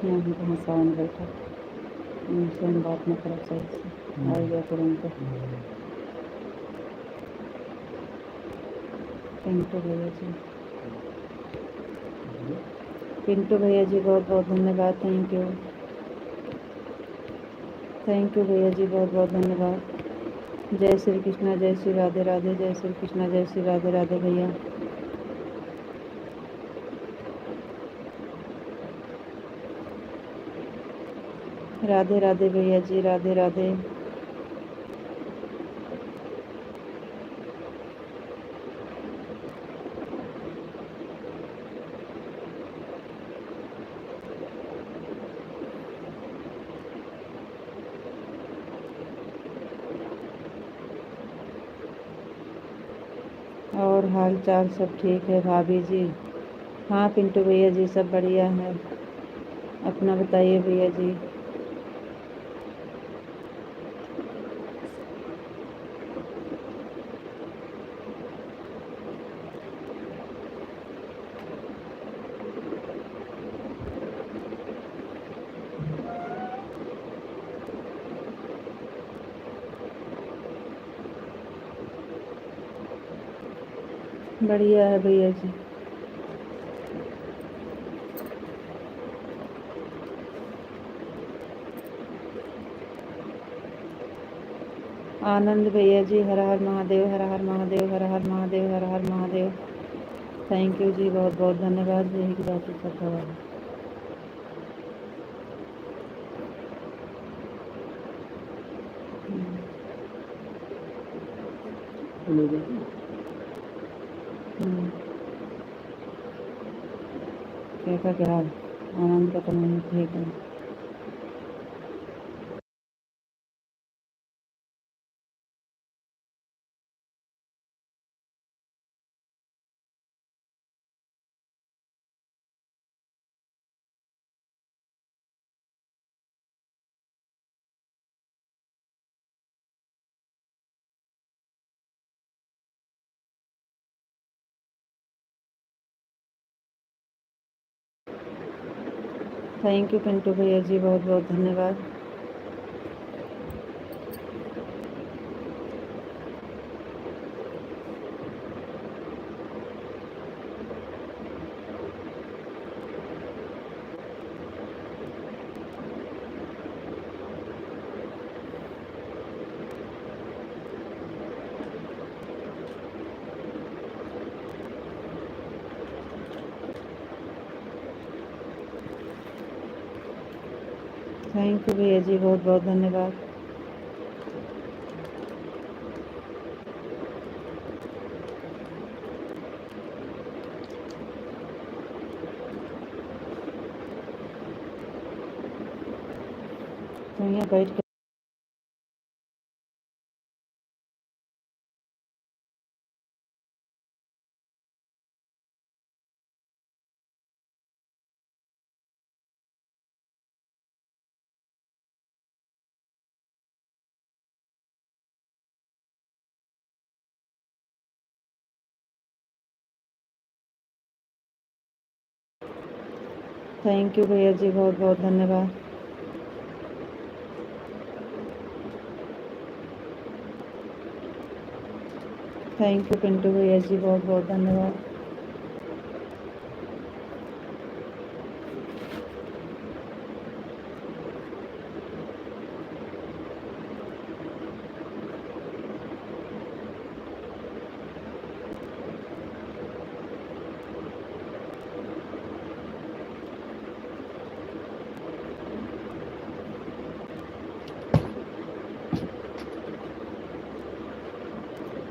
नहीं तो हंसावन बैठा उनसे हम बात नहीं करब सही से आ गया तुरंत पिंटू भैया जी बहुत बहुत धन्यवाद। थैंक यू भैया जी, बहुत बहुत धन्यवाद। जय श्री कृष्णा, जय श्री राधे राधे, जय श्री कृष्णा, जय श्री राधे राधे भैया। राधे राधे भैया जी, राधे राधे। और हाल चाल सब ठीक है भाभी जी? हाँ पिंटू भैया जी, सब बढ़िया है। अपना बताइए भैया जी। बढ़िया है भैया जी। आनंद भैया जी, हर हर महादेव, हर हर महादेव, हर हर महादेव, हर हर महादेव। थैंक यू जी, बहुत बहुत धन्यवाद। यही की बात सब है। क्या आनंद का तो नहीं ठीक है। थैंक यू पिंटू भैया जी, बहुत बहुत धन्यवाद। थैंक यू भैया जी, बहुत बहुत धन्यवाद। तो यहाँ बैठ कर थैंक यू भैया जी, बहुत बहुत धन्यवाद। थैंक यू पिंटू भैया जी, बहुत बहुत धन्यवाद।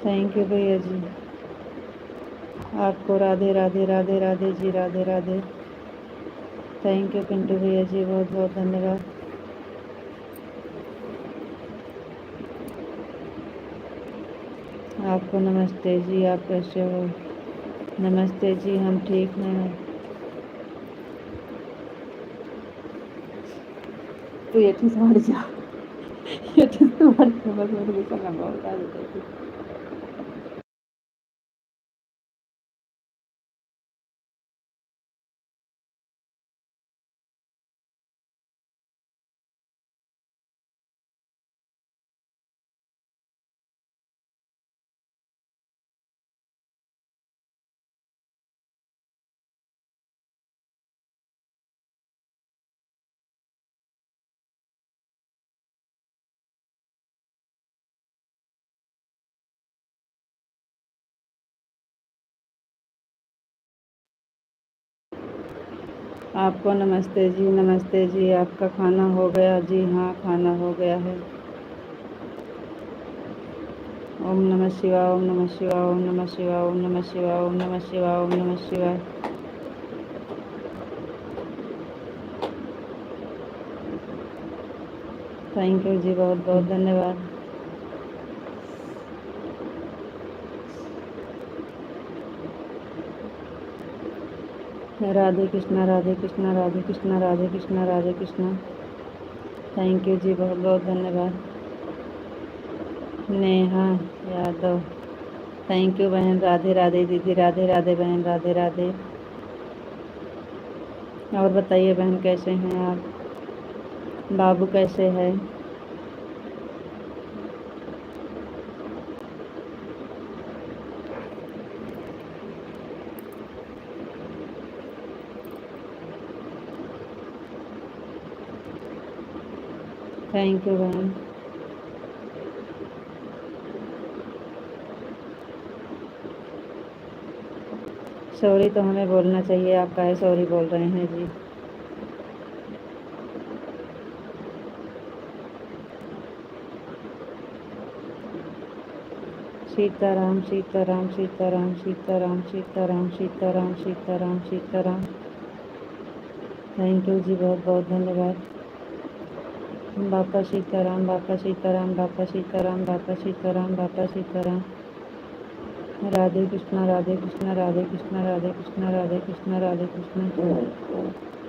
थैंक यू भैया जी, आपको राधे राधे, राधे राधे जी, राधे राधे। थैंक यू पिंटू भैया जी, बहुत बहुत धन्यवाद। आपको नमस्ते जी, आप कैसे हो? नमस्ते जी, हम ठीक हैं। तो ये ठीक समझ जा ये ठीक समझ जा बस मेरे को चलना बहुत आ जाता है। आपको नमस्ते जी, आपका खाना हो गया? जी हाँ, खाना हो गया है। ओम नमः शिवाय, ओम नमः शिवाय, ओम नमः शिवाय, ओम नमः शिवाय, ओम नमः शिवाय, ओम नमः शिवाय। थैंक यू जी, बहुत बहुत धन्यवाद। राधे कृष्णा, राधे कृष्णा, राधे कृष्णा, राधे कृष्णा, राधे कृष्णा। थैंक यू जी, बहुत बहुत धन्यवाद। नेहा यादव, थैंक यू बहन। राधे राधे दीदी, राधे राधे बहन, राधे राधे। और बताइए बहन, कैसे हैं आप? बाबू कैसे है? थैंक यू बहन। सॉरी तो हमें बोलना चाहिए, आप काहे सॉरी बोल रहे हैं जी? सीताराम सीताराम सीताराम सीताराम सीताराम सीताराम सीताराम सीताराम। थैंक यू जी, बहुत बहुत धन्यवाद। बापा सीताराम, बापा सीताराम, बापा सीताराम, बापा सीताराम, बापा सीताराम। राधे कृष्णा, राधे कृष्णा, राधे कृष्णा, राधे कृष्णा, राधे कृष्णा, राधे कृष्णा।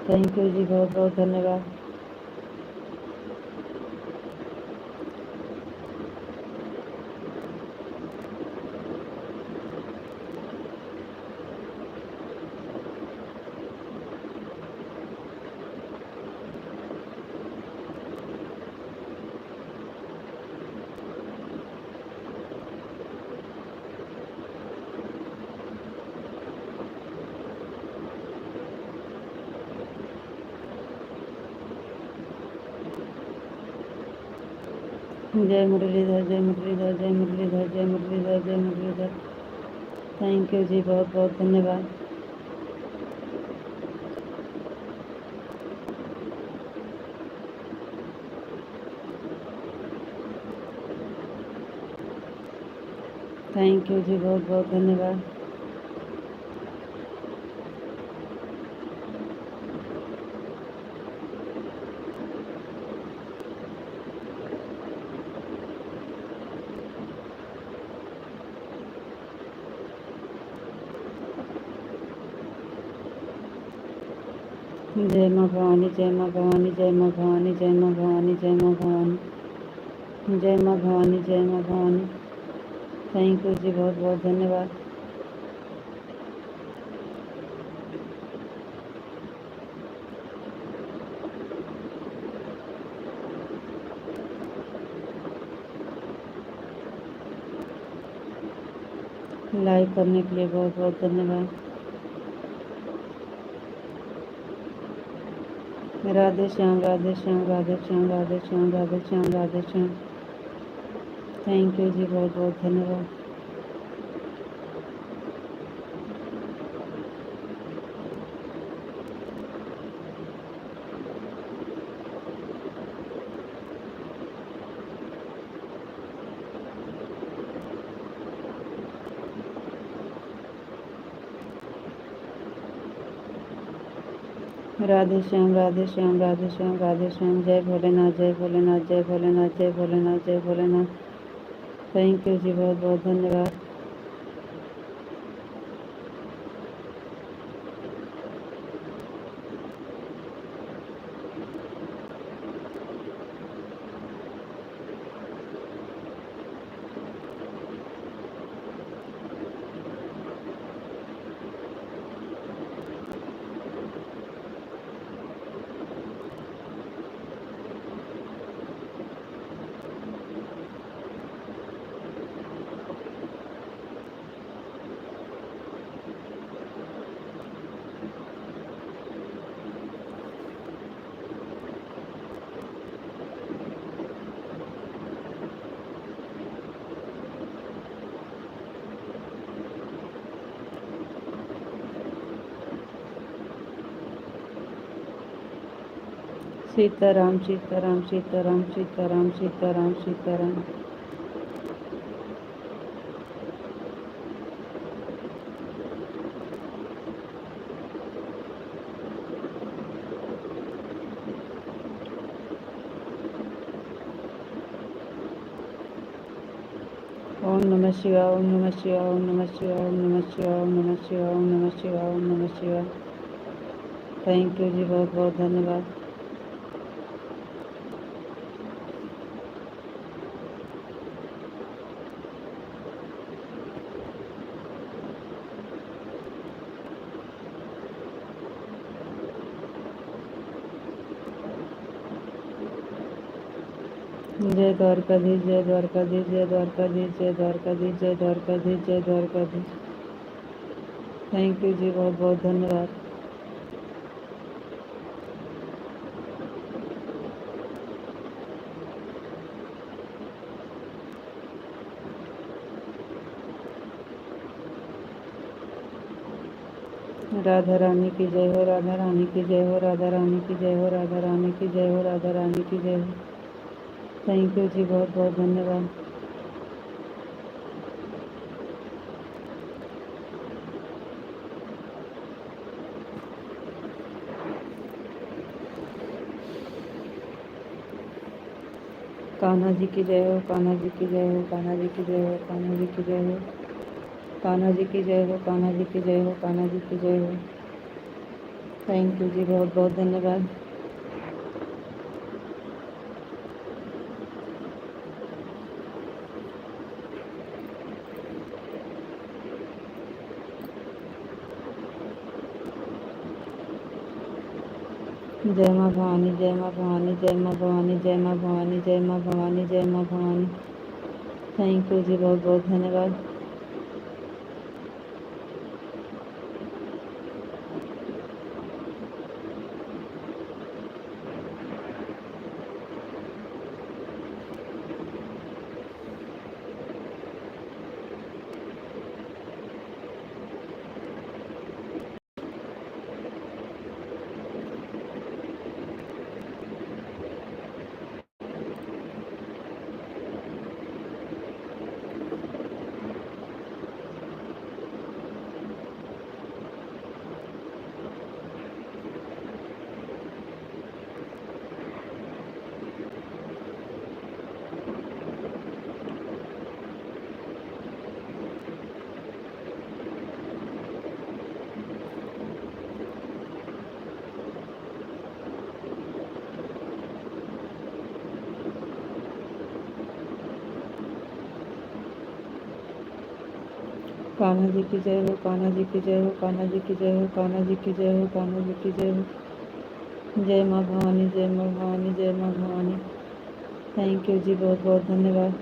थैंक यू जी, बहुत बहुत धन्यवाद। जय मुरलीधर, जय मुरलीधर, जय मुरलीधर, जय मुरलीधर, जय मुरलीधर। थैंक यू जी, बहुत बहुत धन्यवाद। थैंक यू जी, बहुत बहुत धन्यवाद। जय माँ भवानी, जय माँ भवानी, जय माँ भवानी, जय माँ भवानी, जय माँ भवानी, जय माँ भवानी, जय माँ भवानी। थैंक यू जी, बहुत बहुत धन्यवाद। लाइक करने के लिए बहुत बहुत धन्यवाद। राधे श्याम, राधे श्याम, राधे श्याम, राधे श्याम, राधे श्याम, राधे श्याम। थैंक यू जी, बहुत बहुत धन्यवाद। राधे श्याम, राधे श्याम, राधे श्याम, राधे श्याम। जय भोलेनाथ, जय भोलेनाथ, जय भोलेनाथ, जय भोलेनाथ, जय भोलेनाथ। थैंक यू जी, बहुत बहुत धन्यवाद। सीताराम सीताराम सीताराम सीताराम सीताराम सीताराम। ओम नमः शिवाय ओम नमः शिवाय ओम नमः शिवाय ओम नमः शिवाय ओम नमः शिवाय ओम नमः शिवाय ओम नमः शिवाय। थैंक यू जी, बहुत बहुत धन्यवाद। जय द्वारकाधीश जय द्वारकाधीश जय द्वारकाधीश जय द्वारकाधीश जय द्वारकाधीश जय द्वारकाधीश। थैंक यू जी, बहुत बहुत धन्यवाद। राधा रानी की जय हो, राधा रानी की जय हो, राधा रानी की जय हो, राधा रानी की जय हो, राधा रानी की जय हो। थैंक यू जी, बहुत बहुत धन्यवाद। कान्हा जी की जय हो, कान्हा जी की जय हो, कान्हा जी की जय हो, कान्हा जी की जय हो, कान्हा जी की जय हो, कान्हा जी की जय हो, कान्हा जी की जय हो। थैंक यू जी, बहुत बहुत धन्यवाद। जय माँ भवानी जय माँ भवानी जय माँ भवानी जय माँ भवानी जय माँ भवानी जय माँ भवानी। थैंक यू जी, बहुत बहुत धन्यवाद। कान्हा जी की जय हो, कान्हा जी की जय हो, कान्हा जी की जय हो, कान्हा जी की जय हो, कान्हा जी की जय हो। जय माँ भवानी जय माँ भवानी जय माँ भवानी। थैंक यू जी, बहुत बहुत धन्यवाद।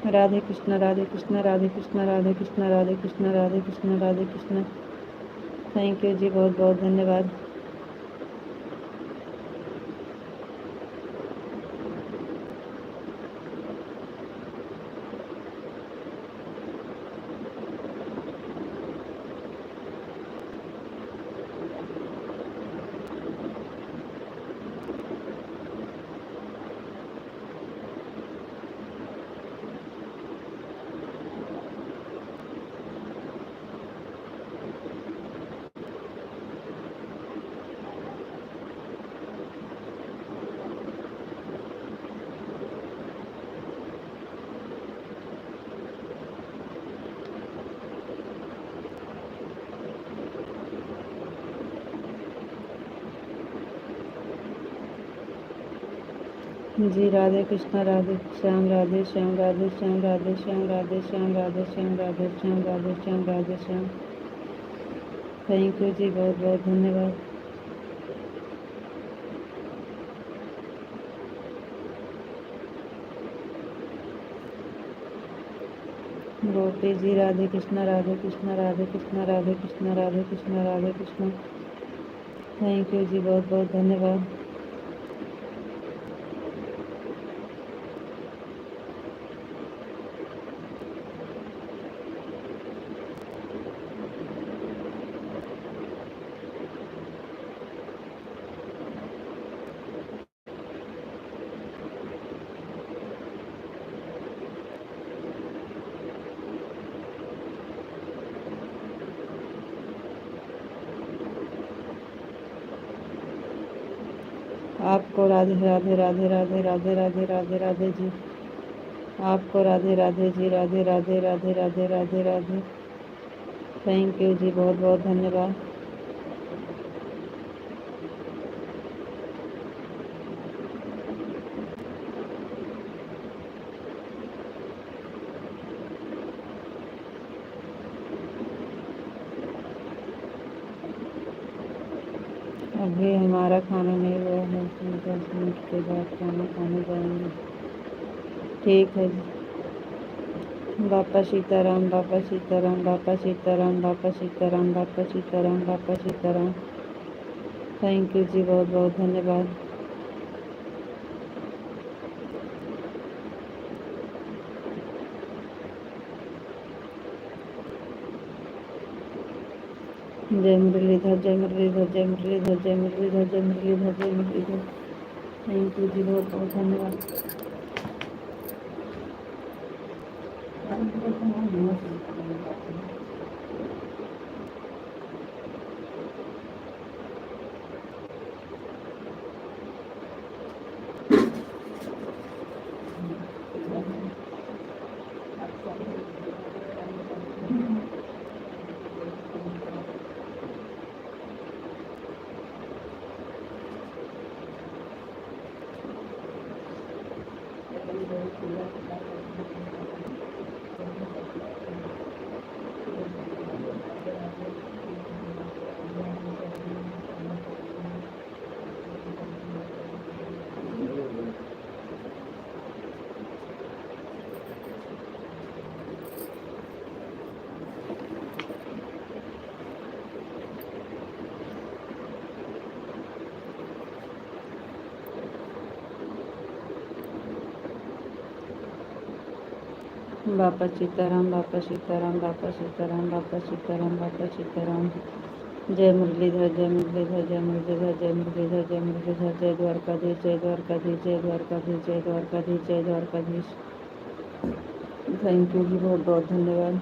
राधे कृष्ण राधे कृष्ण राधे कृष्ण राधे कृष्ण राधे कृष्ण राधे कृष्ण राधे कृष्ण। थैंक यू जी, बहुत बहुत धन्यवाद। जी राधे कृष्णा, राधे श्याम, राधे श्याम, राधे श्याम, राधे श्याम, राधे श्याम, राधे श्याम, राधे श्याम, राधे श्याम, राधे श्याम। थैंक यू जी, बहुत बहुत धन्यवाद। गोपी जी राधे कृष्णा, राधे कृष्णा, राधे कृष्णा, राधे कृष्णा, राधे कृष्णा, राधे कृष्णा। थैंक यू जी, बहुत बहुत धन्यवाद। आपको राधे राधे राधे राधे राधे राधे राधे राधे जी। आपको राधे राधे जी, राधे राधे राधे राधे राधे राधे। थैंक यू जी, बहुत बहुत धन्यवाद। अभी हमारा खाना नहीं हुआ है, 10 मिनट के बाद खाना खाने जाएंगे। ठीक है जी। बापा सीताराम, बापा सीताराम, बापा सीताराम, बापा सीताराम, बापा सीताराम, बापा सीताराम। थैंक यू जी, बहुत बहुत धन्यवाद। जय मुरलीधर, जय मुरलीधर, जय मुरलीधर, जय मुरलीधर, जय मुरलीधर, जय मुरलीधर। थैंक यू जी, बहुत बहुत धन्यवाद। बापा सीताराम, बापा सीताराम, बापा सीताराम, बापा सीताराम, बापा सीताराम। जय मुरलीधर, जय मुरलीधर, जय मुरलीधर, जय मुरलीधर, जय मुरलीधर। जय द्वारकाधीश, जय द्वारकाधीश, जय द्वारकाधीश, जय द्वारकाधीश, जय द्वारकाधीश। थैंक यू जी, बहुत बहुत धन्यवाद।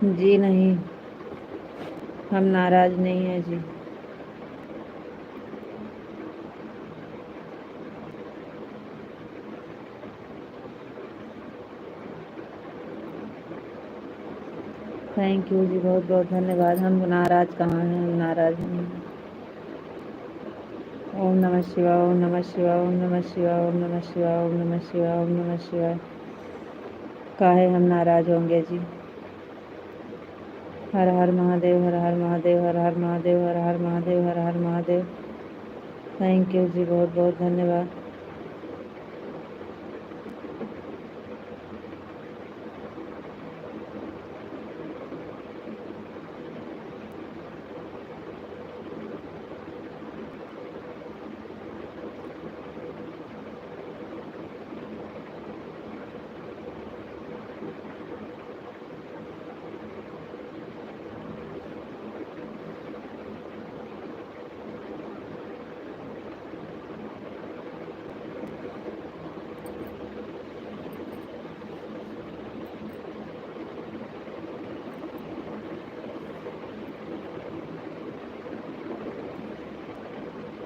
जी नहीं, हम नाराज नहीं हैं जी। थैंक यू जी, बहुत बहुत धन्यवाद। हम नाराज कहाँ हैं, हम नाराज नहीं हैं। ओम नमः शिवाय, ओम नमः शिवाय, ओम नमः शिवाय, ओम नमः शिवाय, ओम नमः शिवाय, ओम नमः शिवाय। काहे हम नाराज होंगे जी। हर हर महादेव, हर हर महादेव, हर हर महादेव, हर हर महादेव, हर हर महादेव। थैंक यू जी, बहुत बहुत धन्यवाद।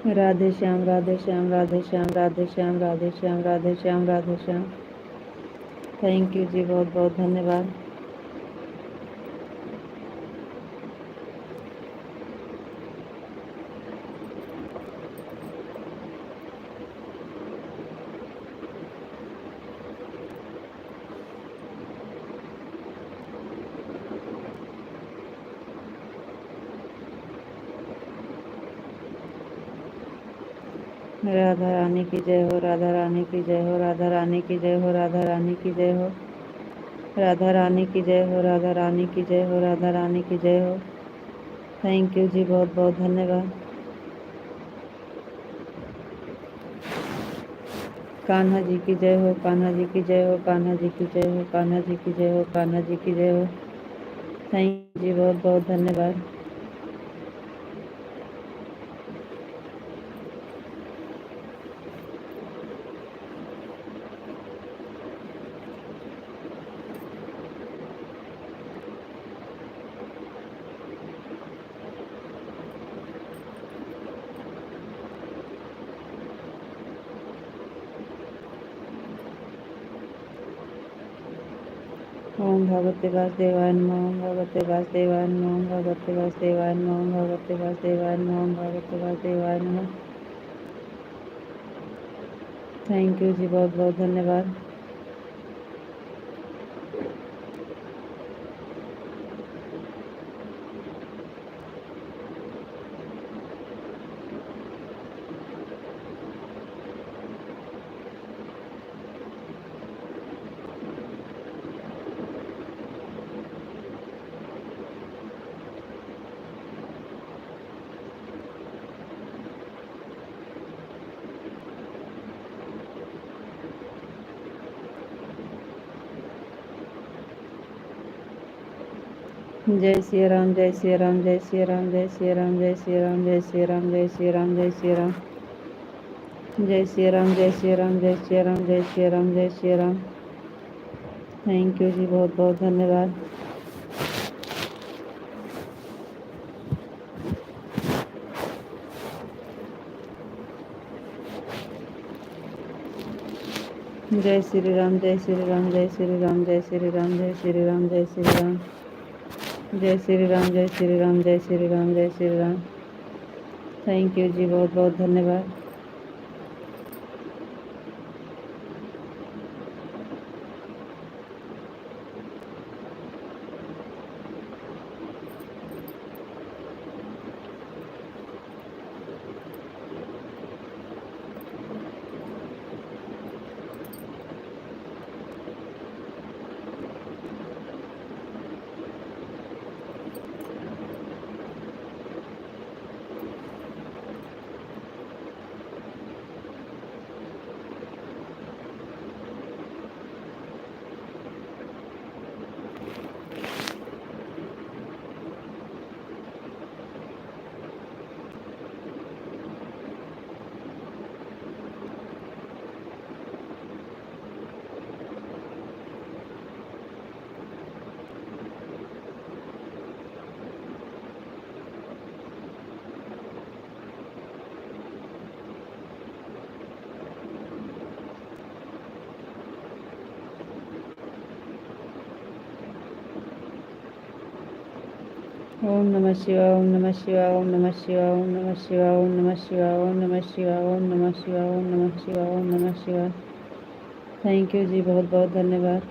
राधे श्याम राधे श्याम राधे श्याम राधे श्याम राधे श्याम राधे श्याम राधे श्याम। थैंक यू जी, बहुत बहुत धन्यवाद। राधा रानी की जय हो, राधा रानी की जय हो, राधा रानी की जय हो, राधा रानी की जय हो, राधा रानी की जय हो, राधा रानी की जय हो, राधा रानी की जय हो। थैंक यू जी, बहुत बहुत धन्यवाद। कान्हा जी की जय हो, कान्हा जी की जय हो, कान्हा जी की जय हो, कान्हा जी की जय हो, कान्हा जी की जय हो। थैंक यू जी, बहुत बहुत धन्यवाद। ओम भगवते वासुदेवाय नमः, ओम भगवते वासुदेवाय नमः, ओम भगवते वासुदेवाय नमः, ओम भगवते वासुदेवाय नमः, ओम भगवते वासुदेवाय नमः। थैंक यू जी, बहुत बहुत धन्यवाद। जय श्री राम, जय श्री राम, जय श्री राम, जय श्री राम, जय श्री राम, जय श्री राम, जय श्री राम, जय श्री राम, जय श्री राम, जय श्री राम, जय श्री राम, जय श्री राम, जय श्री राम। थैंक यू जी, बहुत बहुत धन्यवाद। जय श्री राम, जय श्री राम, जय श्री राम, जय श्री राम, जय श्री राम, जय श्री राम, जय श्री राम, जय श्री राम, जय श्री राम, जय श्री राम। थैंक यू जी, बहुत बहुत धन्यवाद। ओम नमः शिवाय, ओम नमः शिवाय, ओम नमः शिवाय, ओम नमः शिवाय, ओम नमः शिवाय, ओम नमः शिवाय, ओम नमः शिवाय, ओम नमः शिवाय, ओम नमः शिवाय। थैंक यू जी, बहुत बहुत धन्यवाद।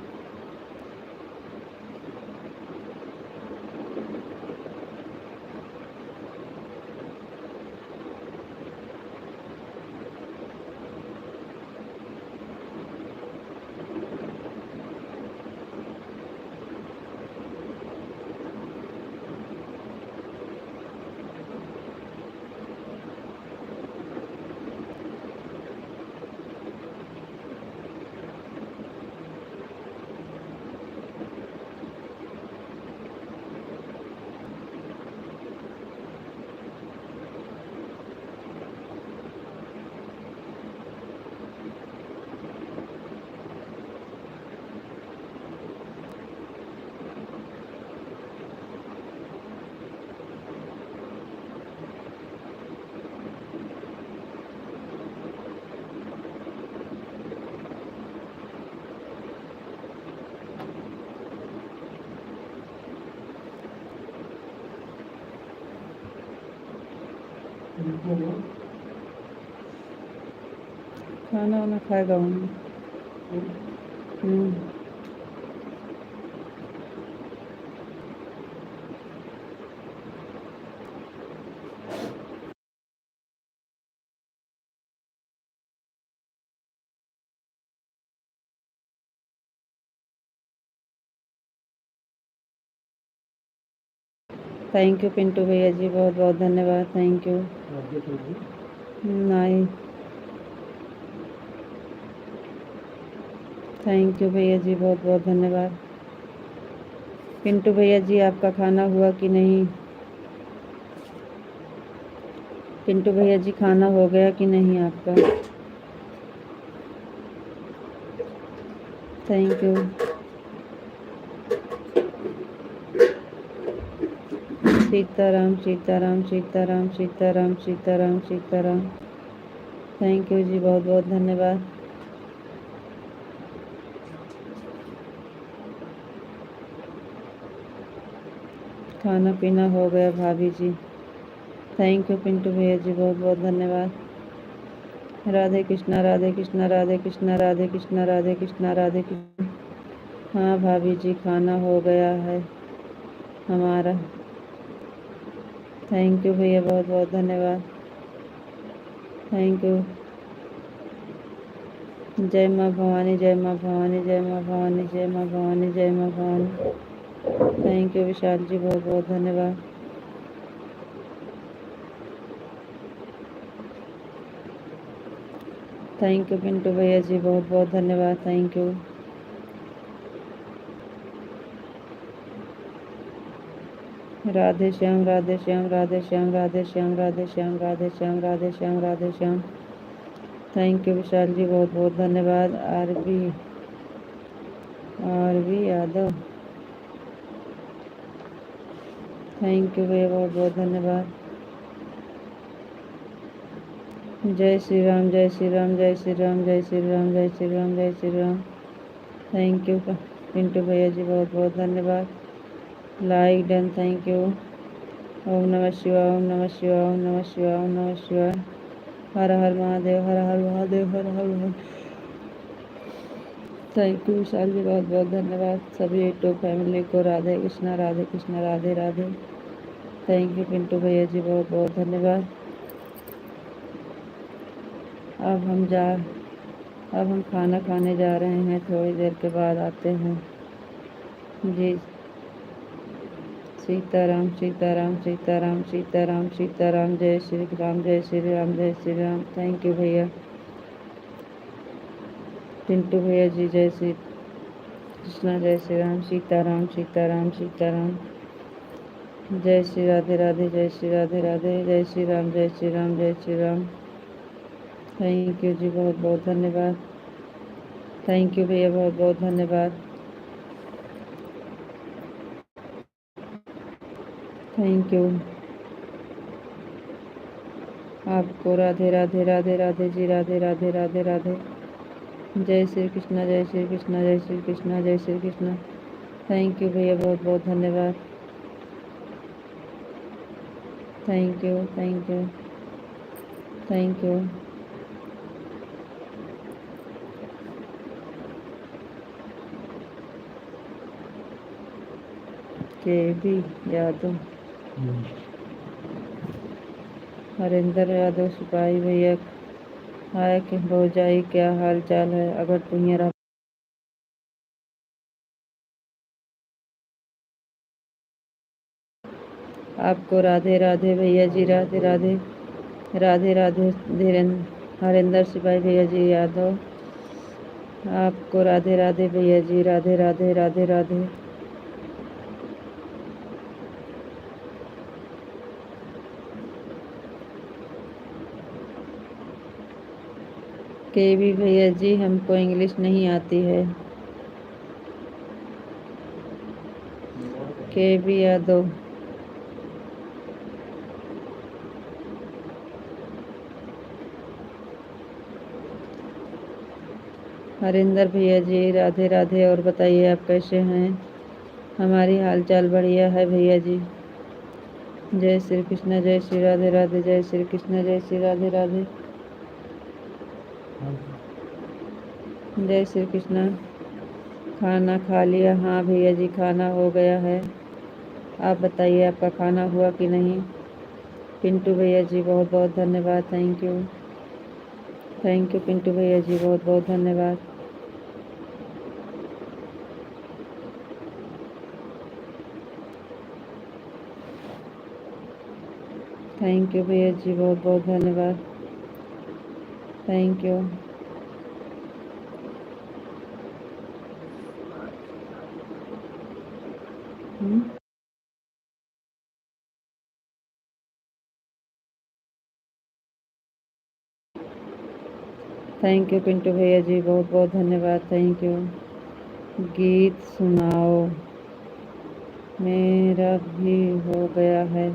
खाना वाना खाएगा हूँ। थैंक यू पिंटू भैया जी, बहुत बहुत धन्यवाद। Thank you. नहीं, थैंक यू भैया जी, बहुत बहुत धन्यवाद। पिंटू भैया जी, आपका खाना हुआ कि नहीं? पिंटू भैया जी, खाना हो गया कि नहीं आपका? Thank you. Sitaram Sitaram Sitaram Sitaram Sitaram Sitaram. Thank you ji, बहुत बहुत धन्यवाद। खाना पीना हो गया भाभी जी। थैंक यू पिंटू भैया जी, बहुत बहुत धन्यवाद। राधे कृष्णा राधे कृष्णा राधे कृष्णा राधे कृष्णा राधे कृष्णा राधे कृष्णा। हाँ भाभी जी, खाना हो गया है हमारा। थैंक यू भैया, बहुत बहुत धन्यवाद। Thank you. जय माँ भवानी, जय माँ भवानी, जय माँ भवानी, जय माँ भवानी, जय माँ भवानी। थैंक यू विशाल जी, बहुत बहुत धन्यवाद। थैंक यू पिंटू भैया जी, बहुत बहुत धन्यवाद। Thank you. Radhe Shyam Radhe Shyam Radhe Shyam Radhe Shyam Radhe Shyam Radhe Shyam Radhe Shyam Radhe Shyam. Thank you Vishal ji, बहुत बहुत धन्यवाद। आरवी यादव, थैंक यू भैया, बहुत बहुत धन्यवाद। जय श्री राम जय श्री राम जय श्री राम जय श्री राम जय श्री राम जय श्री राम। थैंक यू पिंटू भैया जी, बहुत बहुत धन्यवाद। Like done, thank you. ओम नमः शिवाय, ओम नमः शिवाय, ओम नमः शिवाय, ओम नमः शिवाय। हर हर महादेव, हर हर महादेव, हर हर महादेव। थैंक यू विशाल जी, बहुत बहुत धन्यवाद। सभी यूट्यूब फैमिली को राधे कृष्णा राधे कृष्णा राधे राधे। थैंक यू पिंटू भैया जी, बहुत बहुत धन्यवाद। अब हम खाना खाने जा रहे हैं, थोड़ी देर के बाद आते हैं जी। सीताराम सीताराम सीताराम सीताराम सीताराम। जय श्री राम जय श्री राम जय श्री राम। थैंक यू भैया। पिंटू भैया जी, जय श्री कृष्णा जय श्री राम। सीताराम सीताराम सीताराम। जय श्री राधे राधे, जय श्री राधे राधे, जय श्री राम जय श्री राम जय श्री राम। थैंक यू जी, बहुत बहुत धन्यवाद। थैंक यू भैया, बहुत बहुत धन्यवाद। Thank you. आपको राधे राधे राधे राधे जी, राधे राधे राधे राधे। जय श्री कृष्णा जय श्री कृष्णा जय श्री कृष्णा जय श्री कृष्णा। थैंक यू भैया, बहुत बहुत धन्यवाद। Thank you thank you thank you. के बी यादव, हरिंदर यादव सिपाही भैया, हाय कि भौजाई, क्या हाल चाल है? अगर तुम्हें आपको राधे राधे भैया जी, राधे राधे राधे राधे। धीरेन्द्र हरिंदर सिपाही भैया जी यादव, आपको राधे राधे भैया जी, राधे राधे राधे राधे। के भी भैया जी, हमको इंग्लिश नहीं आती है। के बी यादव, हरिंदर भैया जी, राधे राधे। और बताइए आप कैसे हैं? हमारी हालचाल बढ़िया है भैया जी। जय श्री कृष्ण, जय श्री राधे राधे, जय श्री कृष्ण, जय श्री राधे राधे, जय श्री कृष्ण। खाना खा लिया? हाँ भैया जी, खाना हो गया है। आप बताइए आपका खाना हुआ कि नहीं? पिंटू भैया जी बहुत बहुत धन्यवाद, thank you, thank you Pintu भैया जी, बहुत बहुत धन्यवाद। थैंक यू भैया जी, बहुत बहुत धन्यवाद, thank you. Thank you Pintu भैया जी, बहुत बहुत धन्यवाद, थैंक यू। गीत सुनाओ? मेरा भी हो गया है।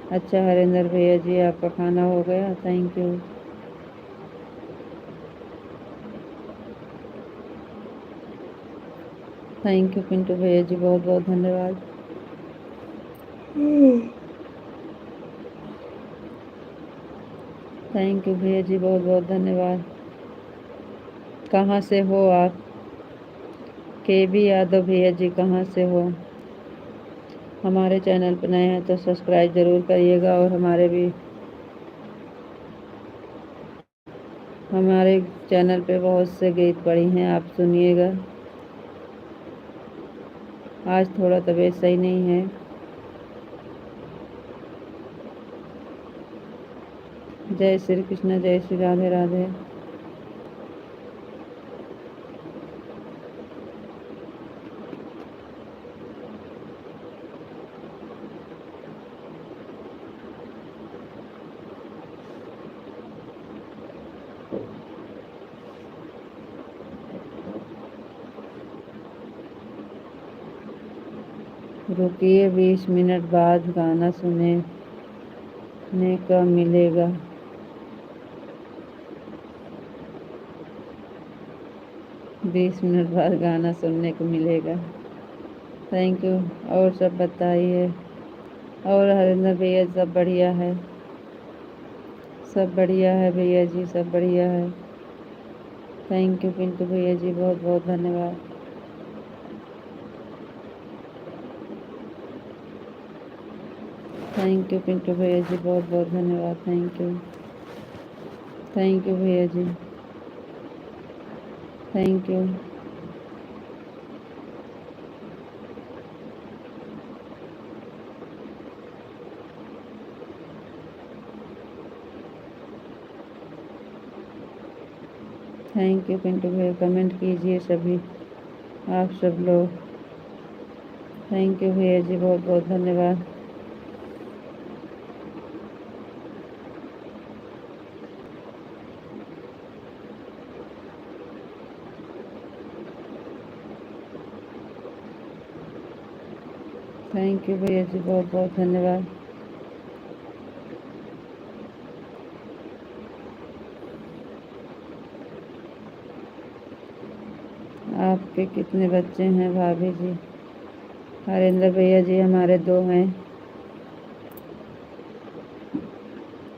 अच्छा हरेंद्र भैया जी, आपका खाना हो गया, thank you. Thank you Pintu भैया जी, बहुत बहुत धन्यवाद। थैंक यू भैया जी, बहुत बहुत धन्यवाद। कहाँ से हो आप? के बी यादव भैया जी, कहाँ से हो? हमारे चैनल पर नए हैं तो सब्सक्राइब ज़रूर करिएगा, और हमारे चैनल पे बहुत से गीत पड़ी हैं, आप सुनिएगा। आज थोड़ा तबीयत सही नहीं है। जय श्री कृष्ण, जय श्री राधे राधे। रुकिए, 20 मिनट बाद गाना सुनने का मिलेगा। 20 मिनट बाद गाना सुनने को मिलेगा, थैंक यू। और सब बताइए? और हरिंदर भैया सब बढ़िया है? सब बढ़िया है भैया जी, सब बढ़िया है, थैंक यू पिंटू भैया जी, बहुत बहुत धन्यवाद। थैंक यू पिंटू भैया जी, बहुत बहुत धन्यवाद, थैंक यू, थैंक यू भैया ji, thank you. Thank you Pintu भैया, कमेंट कीजिए सभी आप सब लोग। थैंक यू भैया जी, बहुत बहुत धन्यवाद। थैंक यू भैया जी, बहुत बहुत धन्यवाद। आपके कितने बच्चे हैं भाभी जी? हरेंद्र भैया जी, हमारे 2 हैं,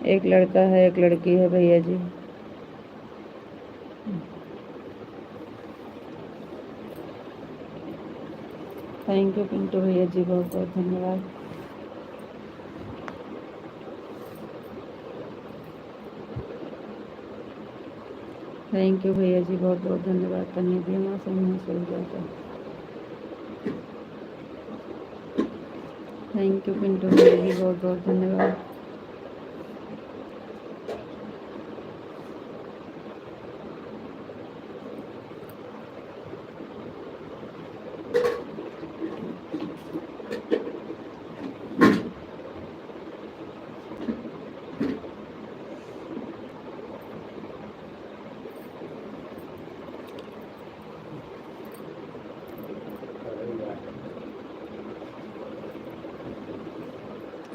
एक लड़का है एक लड़की है भैया जी। थैंक यू पिंटू भैया जी, बहुत बहुत धन्यवाद। थैंक यू भैया जी, बहुत बहुत धन्यवाद। करने दिए माँ से नहीं सो जाता। थैंक यू पिंटू भैया जी, बहुत बहुत धन्यवाद।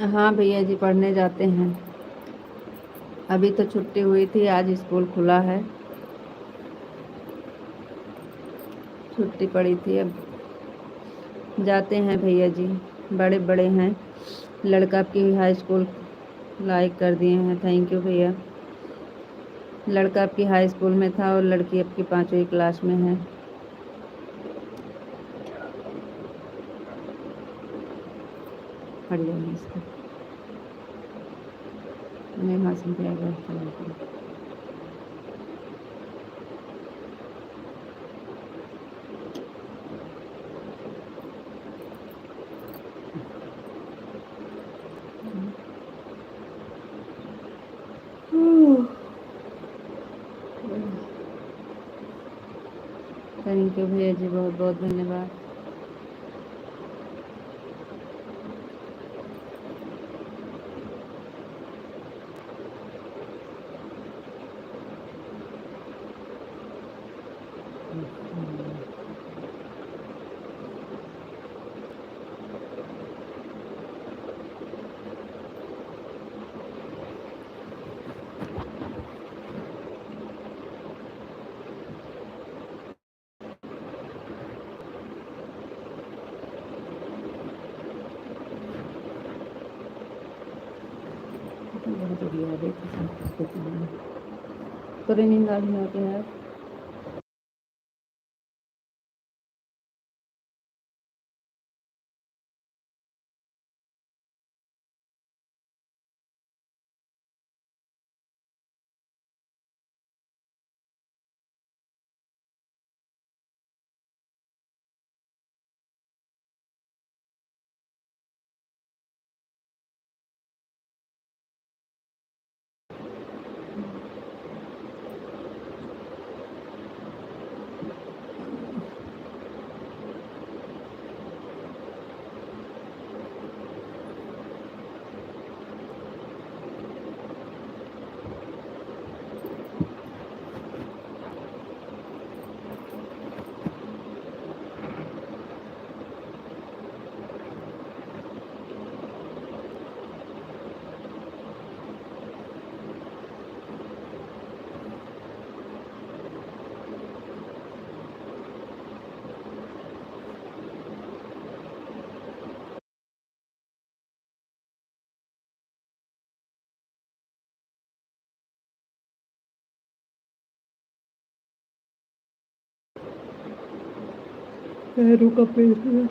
हाँ भैया जी, पढ़ने जाते हैं। अभी तो छुट्टी हुई थी, आज स्कूल खुला है, छुट्टी पड़ी थी, अब जाते हैं भैया जी, बड़े बड़े हैं, लड़का आपकी हाई स्कूल लाइक कर दिए हैं, थैंक यू भैया। लड़का आपकी हाई स्कूल में था और लड़की आपकी 5वीं क्लास में है। हट जाइए इसका, नहीं मासूम जाएगा। थैंक यू भैया जी, बहुत बहुत धन्यवाद। बहुत बढ़िया है, तो नींद आ रही होती है। पैरों का पेट में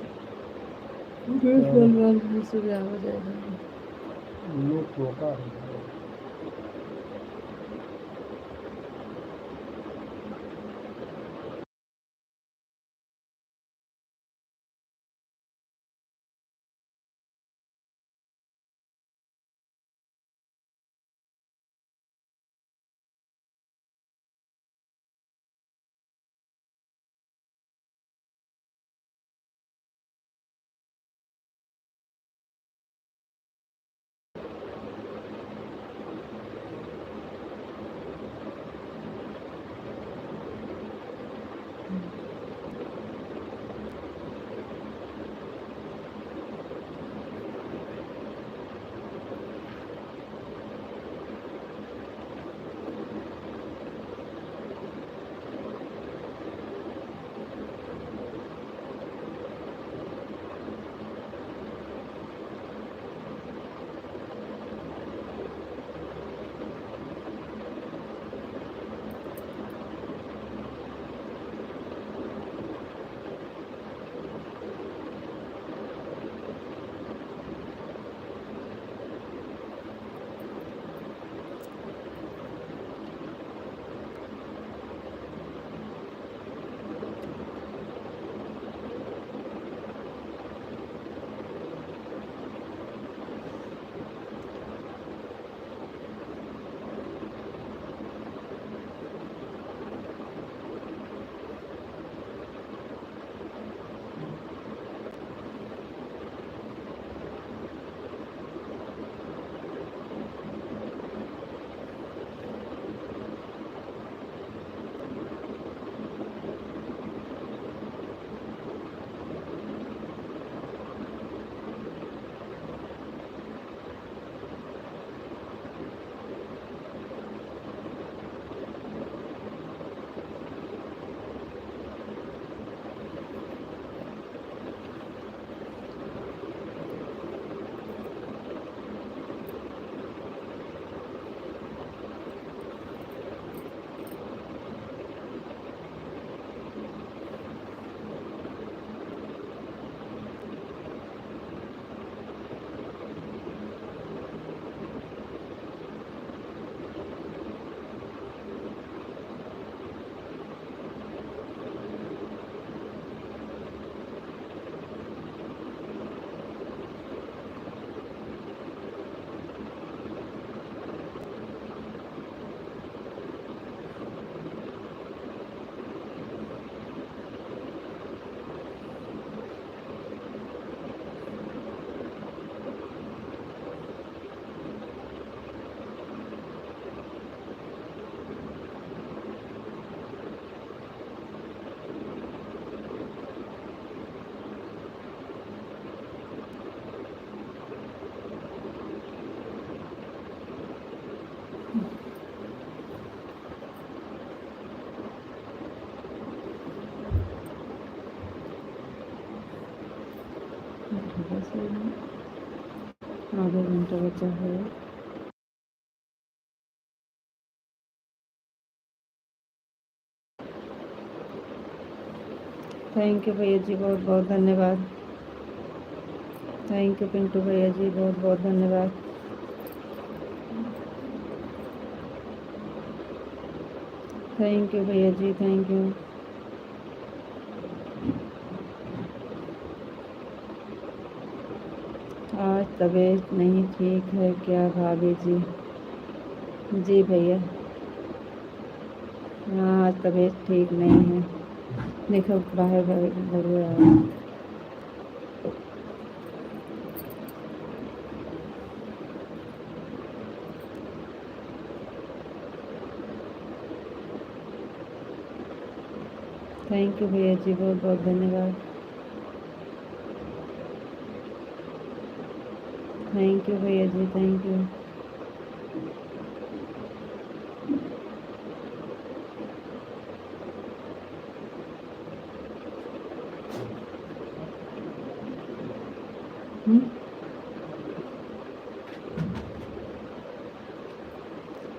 सुझाव हो जाएगा। आधा घंटा बचा है। थैंक यू भैया जी, बहुत बहुत धन्यवाद। थैंक यू पिंटू भैया जी, बहुत बहुत धन्यवाद। थैंक यू भैया जी, थैंक यू। आज तबीयत नहीं ठीक है क्या भाभी जी? जी भैया, हाँ आज तबीयत ठीक नहीं है। देखो बाहर भगवे आओ। थैंक यू भैया जी, बहुत बहुत धन्यवाद। थैंक यू भैया ji, thank you.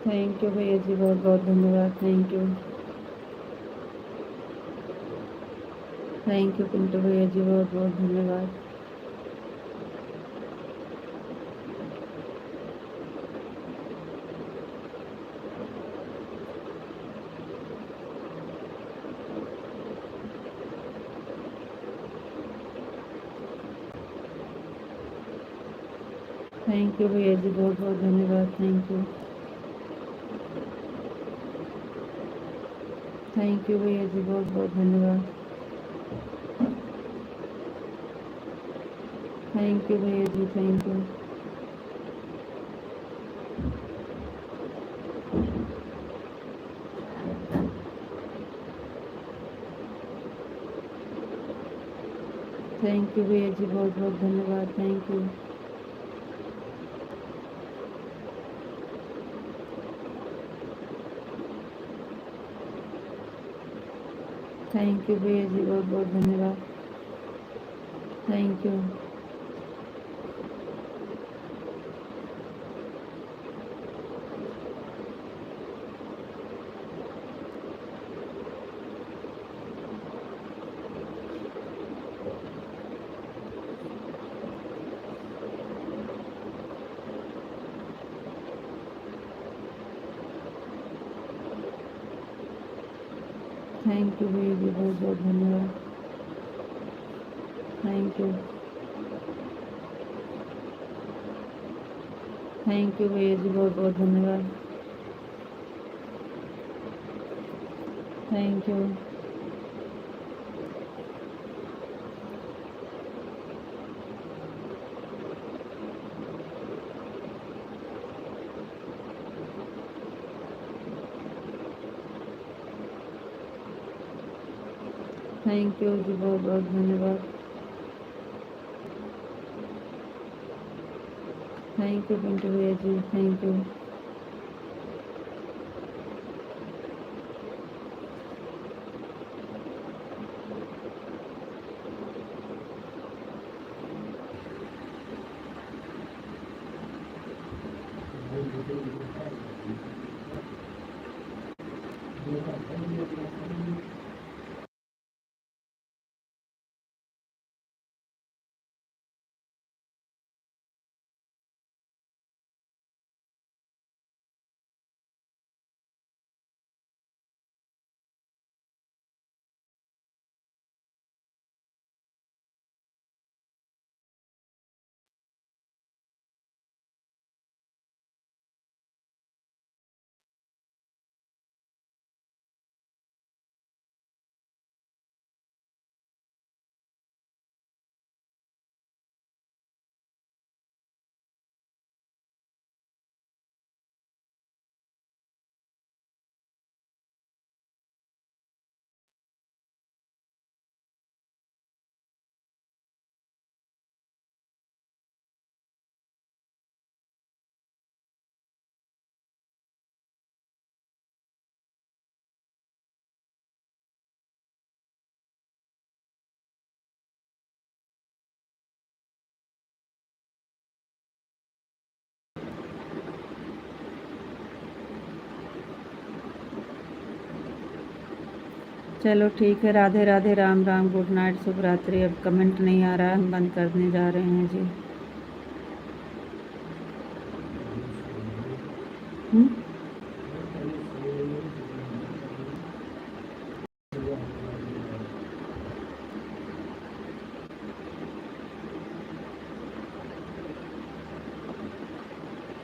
Thank you भैया जी, बहुत बहुत धन्यवाद। Thank you. Thank you Pintu भैया जी, बहुत बहुत धन्यवाद। थैंक यू भैया जी, बहुत बहुत धन्यवाद। Thank you. थैंक यू भैया जी, बहुत बहुत धन्यवाद। थैंक यू भैया ji, thank you. Thank you भैया जी, बहुत बहुत धन्यवाद। Thank you. थैंक यू भैया जी, बहुत बहुत धन्यवाद। Thank you. थैंक यू भैया जी, बहुत बहुत धन्यवाद। Thank you. थैंक यू भैया जी, बहुत बहुत धन्यवाद। Thank you. Thank you ji, बहुत बहुत धन्यवाद। थैंक यू पिंटू भैया जी, थैंक यू। चलो ठीक है, राधे राधे, राम राम, गुड नाइट, शुभ रात्रि। अब कमेंट नहीं आ रहा है, हम बंद करने जा रहे हैं जी।